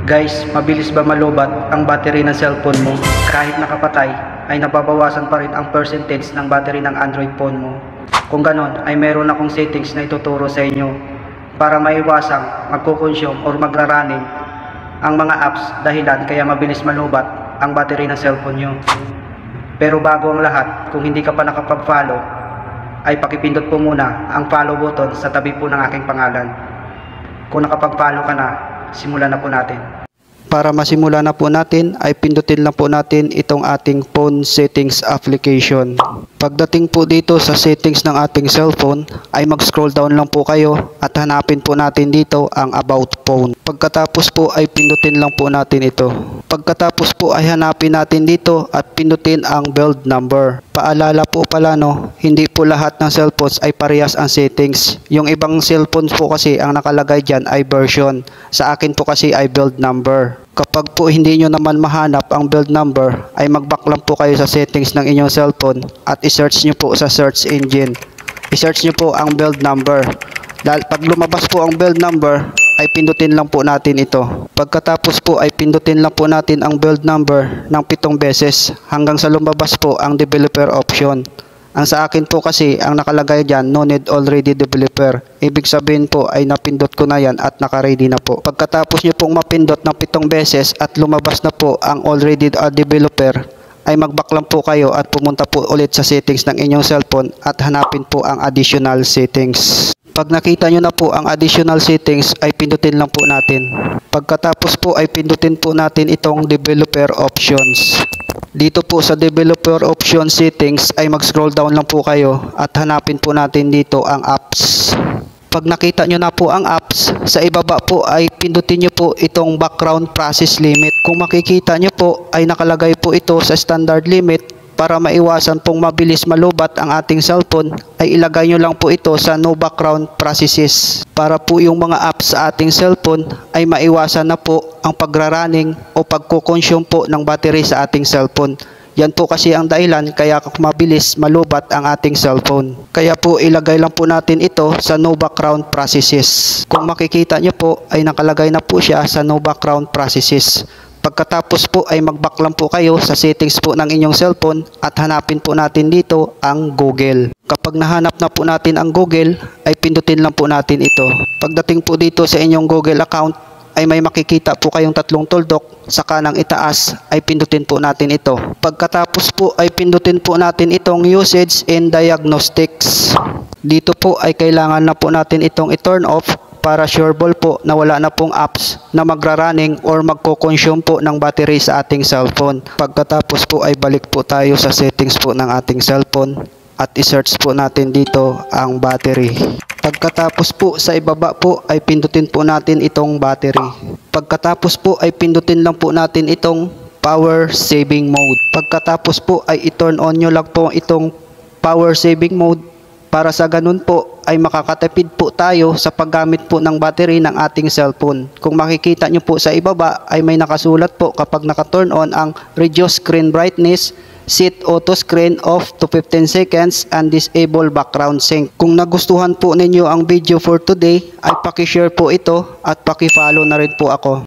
Guys, mabilis ba malubat ang battery ng cellphone mo? Kahit nakapatay, ay nababawasan pa rin ang percentage ng battery ng Android phone mo. Kung ganon, ay meron akong settings na ituturo sa inyo para maiwasang magkukonsume or magrarunning ang mga apps dahilan kaya mabilis malubat ang battery ng cellphone nyo. Pero bago ang lahat, kung hindi ka pa nakapag-follow, ay pakipindot po muna ang follow button sa tabi po ng aking pangalan. Kung nakapag-follow ka na, simulan na po natin. Para masimula na po natin ay pindutin lang po natin itong ating phone settings application. Pagdating po dito sa settings ng ating cellphone ay mag-scroll down lang po kayo at hanapin po natin dito ang about phone. Pagkatapos po ay pindutin lang po natin ito. Pagkatapos po ay hanapin natin dito at pindutin ang build number. Paalala po pala hindi po lahat ng cellphones ay parehas ang settings. Yung ibang cellphones po kasi ang nakalagay dyan ay version. Sa akin po kasi ay build number. Kapag po hindi nyo naman mahanap ang build number, ay mag-back lang po kayo sa settings ng inyong cellphone at i-search nyo po sa search engine. I-search nyo po ang build number. Pag lumabas po ang build number, ay pindutin lang po natin ito. Pagkatapos po ay pindutin lang po natin ang build number ng 7 beses hanggang sa lumabas po ang developer option. Ang sa akin po kasi ang nakalagay dyan, no need already developer. Ibig sabihin po ay napindot ko na yan at naka-ready na po. Pagkatapos nyo pong mapindot ng 7 beses at lumabas na po ang already developer, ay mag-back lang po kayo at pumunta po ulit sa settings ng inyong cellphone at hanapin po ang additional settings. Pag nakita nyo na po ang additional settings ay pindutin lang po natin. Pagkatapos po ay pindutin po natin itong developer options. Dito po sa developer option settings ay mag-scroll down lang po kayo at hanapin po natin dito ang apps. Pag nakita nyo na po ang apps, sa ibaba po ay pindutin nyo po itong background process limit. Kung makikita nyo po ay nakalagay po ito sa standard limit. Para maiwasan pong mabilis malubat ang ating cellphone ay ilagay nyo lang po ito sa no background processes. Para po yung mga apps sa ating cellphone ay maiwasan na po ang pagrarunning o pagkukonsume po ng battery sa ating cellphone. Yan po kasi ang dahilan kaya mabilis malubat ang ating cellphone. Kaya po ilagay lang po natin ito sa no background processes. Kung makikita nyo po ay nakalagay na po siya sa no background processes. Pagkatapos po ay mag-back lang po kayo sa settings po ng inyong cellphone at hanapin po natin dito ang Google. Kapag nahanap na po natin ang Google ay pindutin lang po natin ito. Pagdating po dito sa inyong Google account ay may makikita po kayong 3 tuldok sa kanang itaas ay pindutin po natin ito. Pagkatapos po ay pindutin po natin itong usage and diagnostics. Dito po ay kailangan na po natin itong i-turn off para sureball po na wala na pong apps na magrarunning or magko-consume po ng battery sa ating cellphone. Pagkatapos po ay balik po tayo sa settings po ng ating cellphone at i-search po natin dito ang battery. Pagkatapos po sa ibaba po ay pindutin po natin itong battery. Pagkatapos po ay pindutin lang po natin itong power saving mode. Pagkatapos po ay i-turn on nyo lang po itong power saving mode para sa ganun po ay makakatipid po tayo sa paggamit po ng battery ng ating cellphone. Kung makikita nyo po sa ibaba ay may nakasulat po kapag naka-turn on ang reduce screen brightness, set auto screen off to 15 seconds and disable background sync. Kung nagustuhan po ninyo ang video for today ay paki-share po ito at paki-follow na rin po ako.